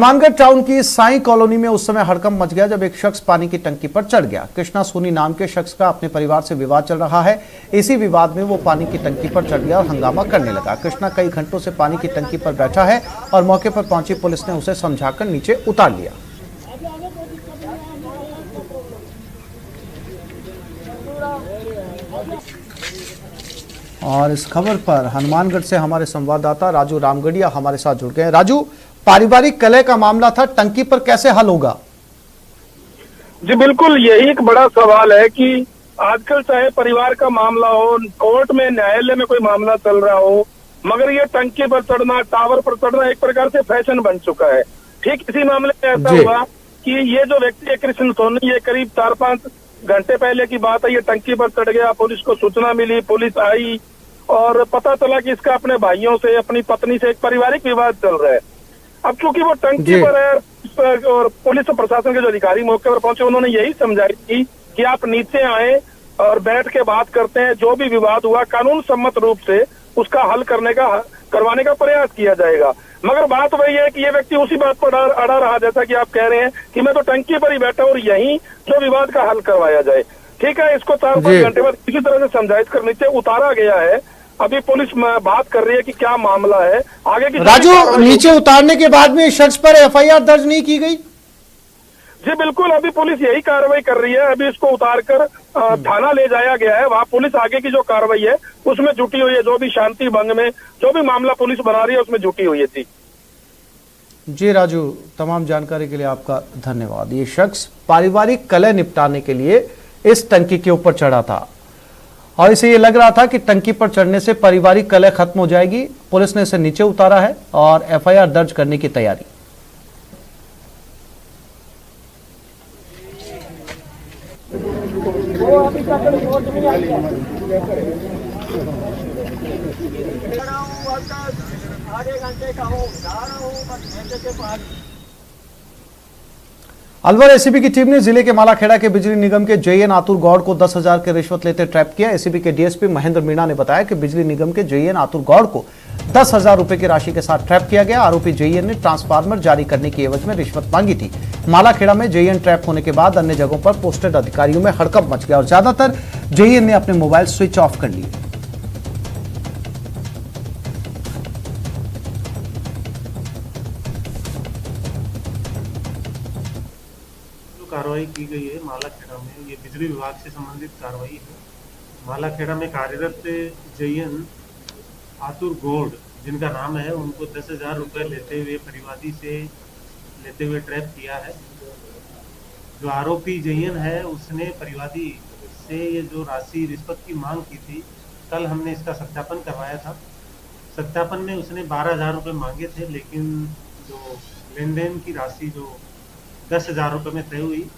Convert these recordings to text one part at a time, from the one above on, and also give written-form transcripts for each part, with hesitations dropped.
Hanumangarh town की Sai colony में उस समय हड़कंप मच गया जब एक शख्स पानी की टंकी पर चढ़ गया। कृष्णा सोनी नाम के शख्स का अपने परिवार से विवाद चल रहा है। इसी विवाद में वो पानी की टंकी पर चढ़ गया और हंगामा करने लगा। कृष्णा कई घंटों से पानी की टंकी पर बैठा है और मौके पर पहुंची पुलिस ने उसे समझाकर नीचे उतार लिया। और इस खबर पर हनुमानगढ़ से हमारे संवाददाता राजू रामगढ़िया हमारे साथ जुड़ गए। राजू, पारिवारिक कलह का मामला था, टंकी पर कैसे हल होगा? जी बिल्कुल, यही एक बड़ा सवाल है कि आजकल चाहे परिवार का मामला हो, कोर्ट में न्यायालय में कोई मामला चल रहा हो, मगर ये टंकी पर चढ़ना, टावर पर चढ़ना एक प्रकार से फैशन बन चुका है। ठीक इसी मामले में ऐसा हुआ कि ये जो व्यक्ति है कृष्ण सोनी, ये करीब 4-5 घंटे पहले की बात है, ये टंकी पर चढ़ गया। पुलिस को सूचना मिली, पुलिस आई और पता चला कि इसका अपने भाइयों से, अपनी पत्नी से एक पारिवारिक विवाद चल रहा है। अब चूंकि वो टंकी पर है और पुलिस और प्रशासन के जो अधिकारी मौके पर पहुंचे, उन्होंने यही समझाई थी कि आप नीचे आए और बैठ के बात करते हैं, जो भी विवाद हुआ कानून सम्मत रूप से उसका हल करवाने का प्रयास किया जाएगा। मगर बात वही है कि ये व्यक्ति उसी बात पर अड़ा रहा, जैसा कि आप कह रहे हैं कि मैं तो टंकी पर ही बैठा और यहीं जो विवाद का हल करवाया जाए। ठीक है, इसको 4-5 घंटे बाद किसी तरह से समझाइश कर नीचे उतारा गया है। अभी पुलिस बात कर रही है कि क्या मामला है आगे की। राजू, नीचे उतारने के बाद में शख्स पर एफआईआर दर्ज नहीं की गई? जी बिल्कुल, अभी पुलिस यही कार्रवाई कर रही है। अभी इसको उतारकर थाना ले जाया गया है। वहाँ पुलिस आगे की जो कार्रवाई है उसमें जुटी हुई है। जो भी शांति भंग में जो भी मामला पुलिस बना रही है उसमें जुटी हुई है। जी राजू, तमाम जानकारी के लिए आपका धन्यवाद। ये शख्स पारिवारिक कलह निपटाने के लिए इस टंकी के ऊपर चढ़ा था और इसे ये लग रहा था कि टंकी पर चढ़ने से पारिवारिक कलह खत्म हो जाएगी। पुलिस ने इसे नीचे उतारा है और एफआईआर दर्ज करने की तैयारी। अलवर एसीबी की टीम ने जिले के मालाखेड़ा के बिजली निगम के जेएन आतुर गौड़ को 10,000 के रिश्वत लेते ट्रैप किया। एसीबी के डीएसपी महेंद्र मीणा ने बताया कि बिजली निगम के जेएन आतुर गौड़ को 10,000 रुपए की राशि के साथ ट्रैप किया गया। आरोपी जेएन ने ट्रांसफार्मर जारी करने की एवज में रिश्वत मांगी थी। मालाखेड़ा में जेएन ट्रैप होने के बाद अन्य जगहों पर पोस्टेड अधिकारियों में हड़कंप मच गया और ज्यादातर जेएन ने अपने मोबाइल स्विच ऑफ कर लिए। कार्रवाई की गई है मालाखेड़ा में, ये बिजली विभाग से संबंधित कार्रवाई है। मालाखेड़ा में कार्यरत जेएन आतुर गौड़ जिनका नाम है, उनको 10,000 रुपये लेते हुए परिवादी से ट्रैप किया है। जो आरोपी जेएन है उसने परिवादी से ये जो राशि रिश्वत की मांग की थी, कल हमने इसका सत्यापन करवाया था। सत्यापन में उसने 12,000 रुपये मांगे थे, लेकिन जो लेन देन की राशि जो 10,000 रुपये में तय हुई।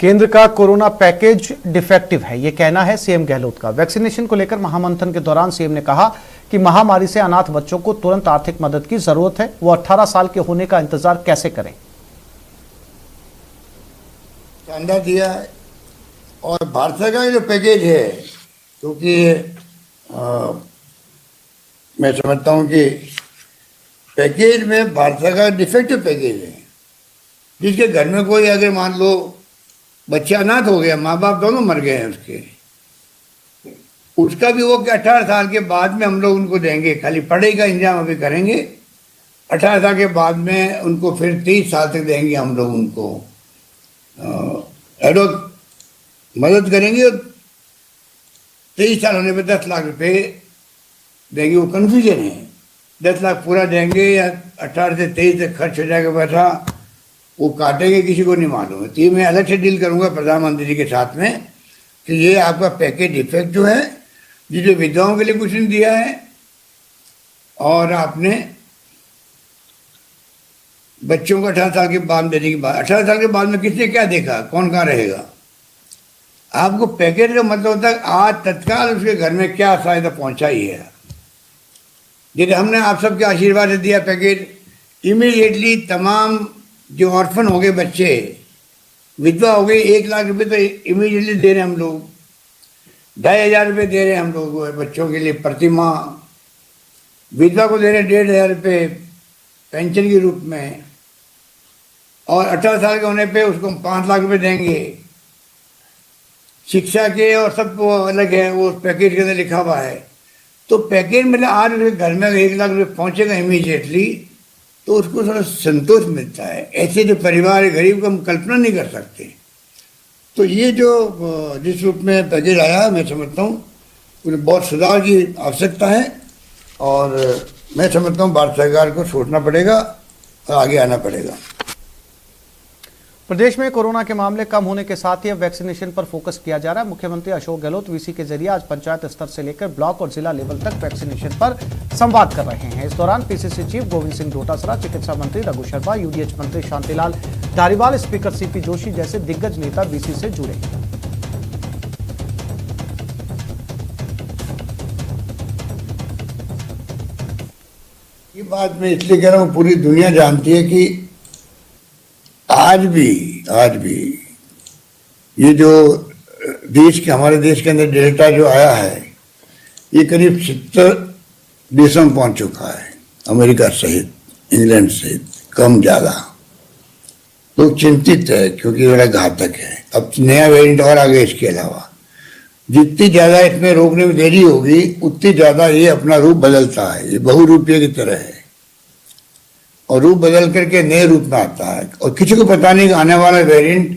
केंद्र का कोरोना पैकेज डिफेक्टिव है, यह कहना है सीएम गहलोत का। वैक्सीनेशन को लेकर महामंथन के दौरान सीएम ने कहा कि महामारी से अनाथ बच्चों को तुरंत आर्थिक मदद की जरूरत है। वो 18 साल के होने का इंतजार कैसे करें? अंडा दिया है और भारत सरकार का जो पैकेज है, क्योंकि मैं समझता हूं कि पैकेज में भारत सरकार डिफेक्टिव पैकेज है। जिसके घर में कोई अगर मान लो बच्चा अनाथ हो गया, माँ बाप दोनों मर गए हैं उसका भी वो कि 18 साल के बाद में हम लोग उनको देंगे। खाली पढ़ाई का इंतजाम अभी करेंगे, 18 साल के बाद में उनको फिर 30 साल तक देंगे। हम लोग उनको एडोक मदद करेंगे और 23 साल होने पर 10 लाख रुपए देंगे। वो कन्फ्यूजन है, 10 लाख पूरा देंगे या 18 से 23 तक खर्च हो जाएगा पैसा, वो काटेंगे, किसी को नहीं मालूम है। तो ये मैं अलग से डील करूंगा प्रधानमंत्री जी के साथ में कि ये आपका पैकेज डिफेक्ट जो है, जिसे विधवाओं के लिए कुछ नहीं दिया है और आपने बच्चों को 18 साल के बाद देने के बाद, 18 साल के बाद में किसने क्या देखा, कौन कहाँ रहेगा। आपको पैकेज का मतलब होता है आज तत्काल उसके घर में क्या सहायता पहुंचाई है। जैसे हमने आप सबके आशीर्वाद से दिया पैकेज, इमीडिएटली तमाम जो ऑर्फन हो गए बच्चे, विधवा हो गई, 1 लाख रुपए तो इमीडिएटली दे रहे हैं हम लोग। 2,500 रुपये दे रहे हैं हम लोग बच्चों के लिए प्रति माह। विधवा को दे रहे 1,500 रुपये पेंशन के रूप में, और 18 साल के होने पे उसको 5 लाख रुपए देंगे। शिक्षा के और सब वो अलग है, वो पैकेज के अंदर लिखा हुआ है। तो पैकेज मतलब आज उसके घर में 1 लाख रुपये पहुंचेगा इमीडिएटली, तो उसको थोड़ा संतोष मिलता है। ऐसे जो परिवार है गरीब को हम कल्पना नहीं कर सकते। तो ये जो जिस रूप में पैकेज आया, मैं समझता हूँ उन्हें बहुत सुधार की आवश्यकता है, और मैं समझता हूँ भारत सरकार को सोचना पड़ेगा और आगे आना पड़ेगा। प्रदेश में कोरोना के मामले कम होने के साथ ही अब वैक्सीनेशन पर फोकस किया जा रहा है। मुख्यमंत्री अशोक गहलोत वीसी के जरिए आज पंचायत स्तर से लेकर ब्लॉक और जिला लेवल तक वैक्सीनेशन पर संवाद कर रहे हैं। इस दौरान पीसीसी चीफ गोविंद सिंह डोटासरा, चिकित्सा मंत्री रघु शर्मा, यूडीएच मंत्री शांतिलाल धारीवाल, स्पीकर सीपी जोशी जैसे दिग्गज नेता वीसी से जुड़े। ये बात मैं इसलिए कह रहा हूँ, पूरी दुनिया जानती है कि आज भी ये जो हमारे देश के अंदर डेल्टा जो आया है, ये करीब 70 देशों में पहुंच चुका है, अमेरिका सहित, इंग्लैंड सहित, कम ज्यादा। लोग चिंतित है क्योंकि बड़ा घातक है। अब नया वेरिएंट और आगे इसके अलावा, जितनी ज्यादा इसमें रोकने में देरी होगी उतनी ज्यादा ये अपना रूप बदलता है। ये बहुरूपीय की तरह है और रूप बदल करके नए रूप में आता है, और किसी को पता नहीं कि आने वाला वेरिएंट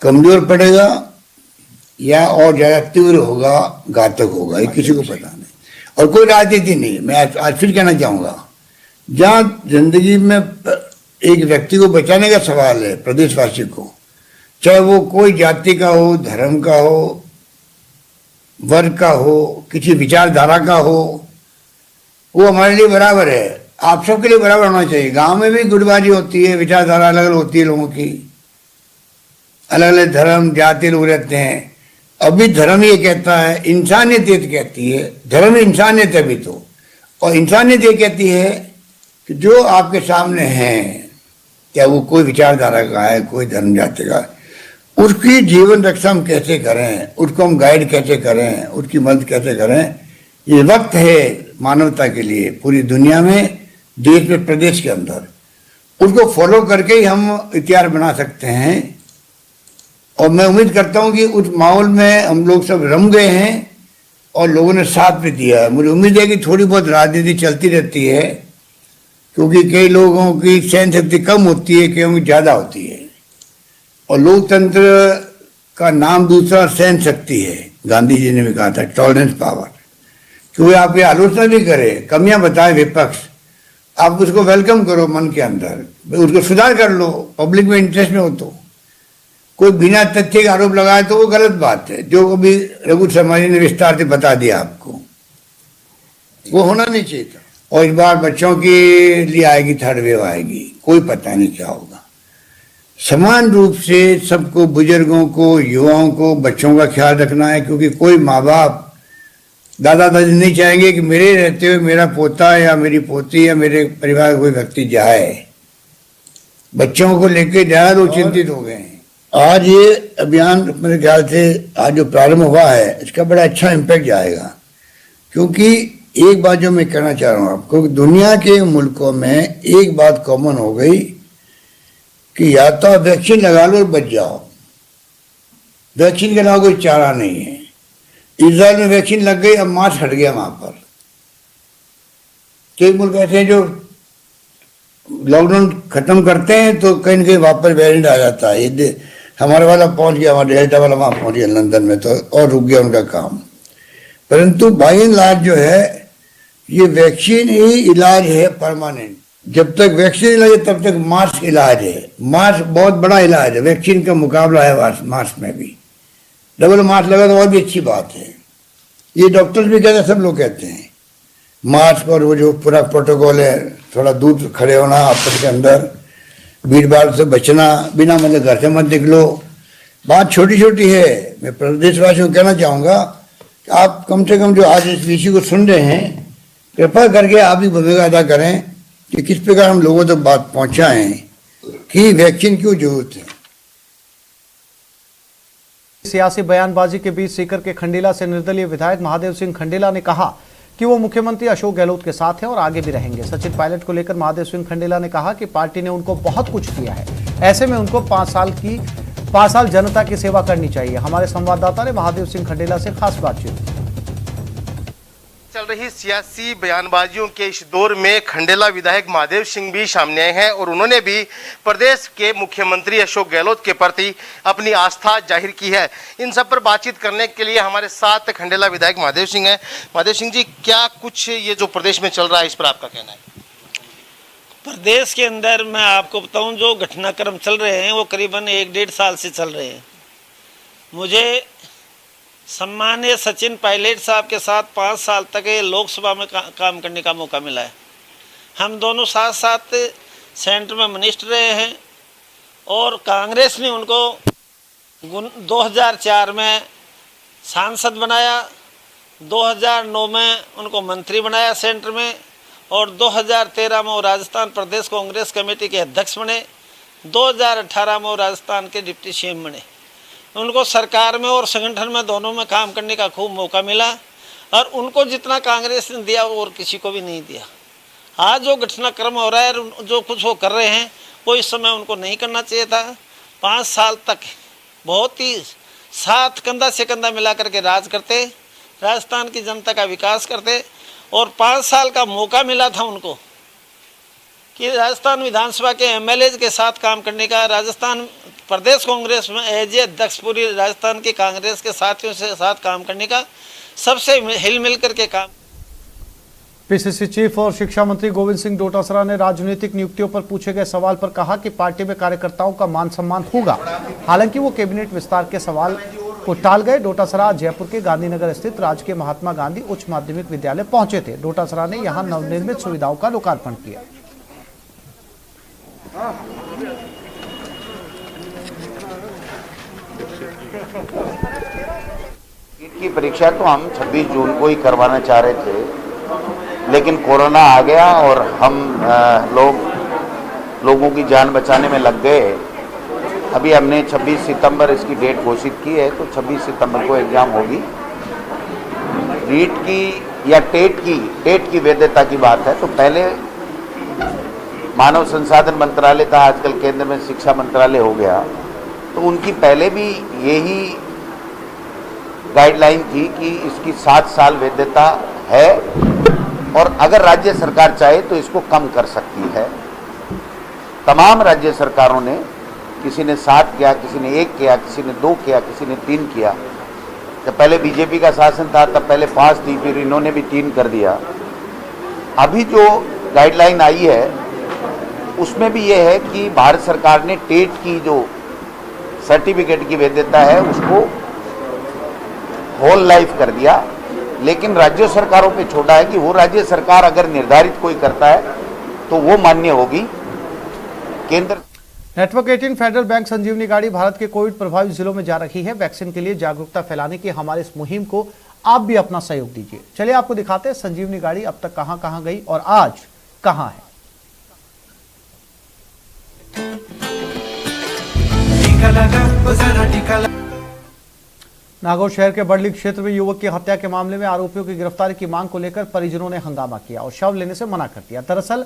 कमजोर पड़ेगा या और ज्यादा तीव्र होगा, घातक होगा, ये किसी को पता नहीं। और कोई राजनीति नहीं। मैं आज फिर कहना चाहूंगा, जहां जिंदगी में एक व्यक्ति को बचाने का सवाल है, प्रदेशवासी को, चाहे वो कोई जाति का हो, धर्म का हो, वर्ग का हो, किसी विचारधारा का हो, वो हमारे लिए बराबर है। आप सबके लिए बराबर होना चाहिए। गांव में भी गुटबाजी होती है, विचारधारा अलग अलग होती है, लोगों की अलग अलग धर्म जाति लोग रहते हैं। अभी धर्म ये कहता है, इंसानियत ये कहती है, धर्म इंसानियत है अभी तो, और इंसानियत ये कहती है कि जो आपके सामने है, क्या वो कोई विचारधारा का है, कोई धर्म जाति का, उसकी जीवन रक्षा हम कैसे करें, उसको हम गाइड कैसे करें, उसकी मदद कैसे करें। ये वक्त है मानवता के लिए, पूरी दुनिया में, देश में, प्रदेश के अंदर, उसको फॉलो करके ही हम इतिहास बना सकते हैं। और मैं उम्मीद करता हूं कि उस माहौल में हम लोग सब रम गए हैं और लोगों ने साथ भी दिया है। मुझे उम्मीद है कि थोड़ी बहुत राजनीति चलती रहती है, क्योंकि कई लोगों की सहन शक्ति कम होती है, कईयों की ज्यादा होती है। और लोकतंत्र का नाम दूसरा सहन शक्ति है। गांधी जी ने भी कहा था, टॉलरेंस पावर। क्योंकि आप ये आलोचना भी करें, कमियां बताएं विपक्ष, आप उसको वेलकम करो मन के अंदर, उसको सुधार कर लो, पब्लिक में इंटरेस्ट में हो तो। कोई बिना तथ्य का आरोप लगाए तो वो गलत बात है, जो अभी रघु शर्मा जी ने विस्तार से बता दिया आपको, वो होना नहीं चाहिए था। और इस बार बच्चों के लिए आएगी, 3rd वेव आएगी, कोई पता नहीं क्या होगा। समान रूप से सबको, बुजुर्गों को, युवाओं को, बच्चों का ख्याल रखना है, क्योंकि कोई माँ बाप, दादा दादी नहीं चाहेंगे कि मेरे रहते हुए मेरा पोता या मेरी पोती या मेरे परिवार का कोई व्यक्ति जाए। बच्चों को लेके ज्यादा लोग चिंतित हो गए हैं। आज ये अभियान मेरे ख्याल से आज जो प्रारंभ हुआ है, इसका बड़ा अच्छा इम्पैक्ट जाएगा। क्योंकि एक बात जो मैं कहना चाह रहा हूँ आपको, दुनिया के मुल्कों में एक बात कॉमन हो गई कि या तो आप वैक्सीन लगा लो और बच जाओ, वैक्सीन के अलावा कोई चारा नहीं है। इजराइल में वैक्सीन लग गई, अब मास्क हट गया वहां पर। कई मुल्क ऐसे हैं जो लॉकडाउन खत्म करते हैं तो कहीं न कहीं वापस वेरिएंट आ जाता है। ये हमारे वाला पहुंच गया, हमारा डेल्टा वाला वहां पहुंच गया लंदन में, तो और रुक गया उनका काम। परंतु बाई एंड लार्ज जो है, ये वैक्सीन ही इलाज है परमानेंट। जब तक वैक्सीन इलाज है तब तक मास्क इलाज है। मास्क बहुत बड़ा इलाज है, वैक्सीन का मुकाबला है मास्क में भी। डबल मास्क लगा तो और भी अच्छी बात है। ये डॉक्टर्स भी कहते हैं, सब लोग कहते हैं मास्क और वो जो पूरा प्रोटोकॉल है, थोड़ा दूर खड़े होना, आपस के अंदर भीड़ भाड़ से बचना, बिना मतलब घर से मत निकलो। बात छोटी छोटी है। मैं प्रदेशवासियों को कहना चाहूँगा कि आप कम से कम जो आज इस विषय को सुन रहे हैं, कृपा करके आप भी भूमिका अदा करें कि किस प्रकार हम लोगों तक बात पहुँचाएं कि वैक्सीन क्यों जरूरत है। सियासी बयानबाजी के बीच सीकर के खंडेला से निर्दलीय विधायक महादेव सिंह खंडेला ने कहा कि वो मुख्यमंत्री अशोक गहलोत के साथ है और आगे भी रहेंगे। सचिन पायलट को लेकर महादेव सिंह खंडेला ने कहा कि पार्टी ने उनको बहुत कुछ दिया है, ऐसे में उनको 5 साल जनता की सेवा करनी चाहिए। हमारे संवाददाता ने महादेव सिंह खंडेला से खास बातचीत की। चल रही सियासी बयानबाजियों के इस दौर में खंडेला विधायक महादेव सिंह भी सामने आए हैं और उन्होंने भी प्रदेश के मुख्यमंत्री अशोक गहलोत के प्रति अपनी आस्था जाहिर की है। इन सब पर बातचीत करने के लिए हमारे साथ खंडेला विधायक महादेव सिंह हैं। महादेव सिंह जी, क्या कुछ ये जो प्रदेश में चल रहा है इस पर आपका कहना है? प्रदेश के अंदर मैं आपको बताऊं, जो घटनाक्रम चल रहे हैं वो करीबन 1-1.5 साल से चल रहे हैं। मुझे सम्मानीय सचिन पायलट साहब के साथ 5 साल तक लोकसभा में काम करने का मौका मिला है। हम दोनों साथ साथ सेंटर में मिनिस्टर रहे हैं और कांग्रेस ने उनको 2004 में सांसद बनाया, 2009 में उनको मंत्री बनाया सेंटर में, और 2013 में वो राजस्थान प्रदेश कांग्रेस कमेटी के अध्यक्ष बने। 2018 में वो राजस्थान के डिप्टी सीएम बने। उनको सरकार में और संगठन में दोनों में काम करने का खूब मौका मिला और उनको जितना कांग्रेस ने दिया वो और किसी को भी नहीं दिया। आज जो घटनाक्रम हो रहा है, जो कुछ वो कर रहे हैं, वो इस समय उनको नहीं करना चाहिए था। 5 साल तक बहुत ही साथ कंधा से कंधा मिला करके राज करते, राजस्थान की जनता का विकास करते, और 5 साल का मौका मिला था उनको कि राजस्थान विधानसभा के एमएलए के साथ काम करने का, राजस्थान प्रदेश कांग्रेस में एज ए अध्यक्ष पूरी राजस्थान के कांग्रेस के साथियों से साथ काम करने का, सबसे हिल मिल करके काम। पीसीसी चीफ और शिक्षा मंत्री गोविंद सिंह डोटासरा ने राजनीतिक नियुक्तियों पर पूछे गए सवाल पर कहा कि पार्टी में कार्यकर्ताओं का मान सम्मान होगा। हालांकि वो कैबिनेट विस्तार के सवाल को टाल गए। डोटासरा जयपुर के गांधीनगर स्थित राजकीय महात्मा गांधी उच्च माध्यमिक विद्यालय पहुंचे थे। डोटासरा ने यहां नवनिर्मित सुविधाओं का लोकार्पण किया। नीट की परीक्षा तो हम 26 जून को ही करवाना चाह रहे थे, लेकिन कोरोना आ गया और हम लोगों की जान बचाने में लग गए। अभी हमने 26 सितंबर इसकी डेट घोषित की है, तो 26 सितंबर को एग्जाम होगी। नीट की या टेट की वैधता की बात है तो पहले मानव संसाधन मंत्रालय था, आजकल केंद्र में शिक्षा मंत्रालय हो गया, तो उनकी पहले भी यही गाइडलाइन थी कि इसकी 7 साल वैधता है और अगर राज्य सरकार चाहे तो इसको कम कर सकती है। तमाम राज्य सरकारों ने, किसी ने 7 किया, किसी ने 1 किया, किसी ने 2 किया, किसी ने 3 किया। जब पहले बीजेपी का शासन था तब पहले 5 थी, फिर इन्होंने भी 3 कर दिया। अभी जो गाइडलाइन आई है उसमें भी यह है कि भारत सरकार ने टेट की जो सर्टिफिकेट की वैधता है उसको होल लाइफ कर दिया, लेकिन राज्य सरकारों पे छोड़ा है कि वो राज्य सरकार अगर निर्धारित कोई करता है तो वो मान्य होगी। केंद्र नेटवर्क 18 फेडरल बैंक संजीवनी गाड़ी भारत के कोविड प्रभावित जिलों में जा रही है। वैक्सीन के लिए जागरूकता फैलाने की हमारी इस मुहिम को आप भी अपना सहयोग दीजिए। चलिए आपको दिखाते हैं संजीवनी गाड़ी अब तक कहां कहां गई और आज कहां है। नागौर शहर के बड़ली क्षेत्र में युवक की हत्या के मामले में आरोपियों की गिरफ्तारी की मांग को लेकर परिजनों ने हंगामा किया और शव लेने से मना कर दिया। दरअसल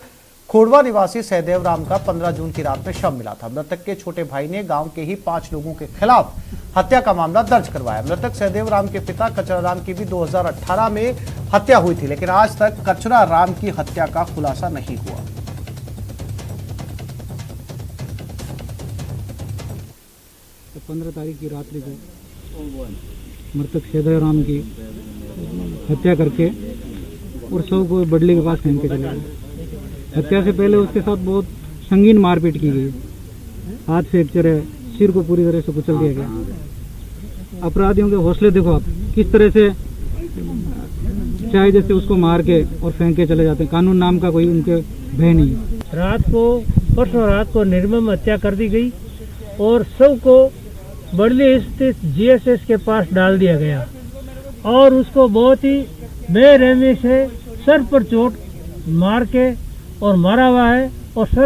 खोड़वा निवासी सहदेव राम का 15 जून की रात में शव मिला था। मृतक के छोटे भाई ने गांव के ही 5 लोगों के खिलाफ हत्या का मामला दर्ज करवाया। मृतक सहदेव राम के पिता कचरा राम की भी 2018 में हत्या हुई थी, लेकिन आज तक कचरा राम की हत्या का खुलासा नहीं हुआ। तो 15 तारीख की रात्रि को मृतक सहदेव राम की हत्या करके और शव को बडली के पास फेंक के चले गए। हत्या से पहले उसके साथ बहुत संगीन मारपीट की गई। हाथ फ्रैक्चर है, सिर को पूरी तरह से कुचल दिया गया। अपराधियों के हौसले देखो आप, किस तरह से चाहे जैसे उसको मार के और फेंक के चले जाते हैं। कानून नाम का कोई उनके भय नहीं। परसों रात को निर्मम हत्या कर दी गई और शव को बड़ली स्थित जीएसएस के पास डाल दिया गया और उसको बहुत ही बेरहमी से सर पर चोट मार के और मारा हुआ है और सर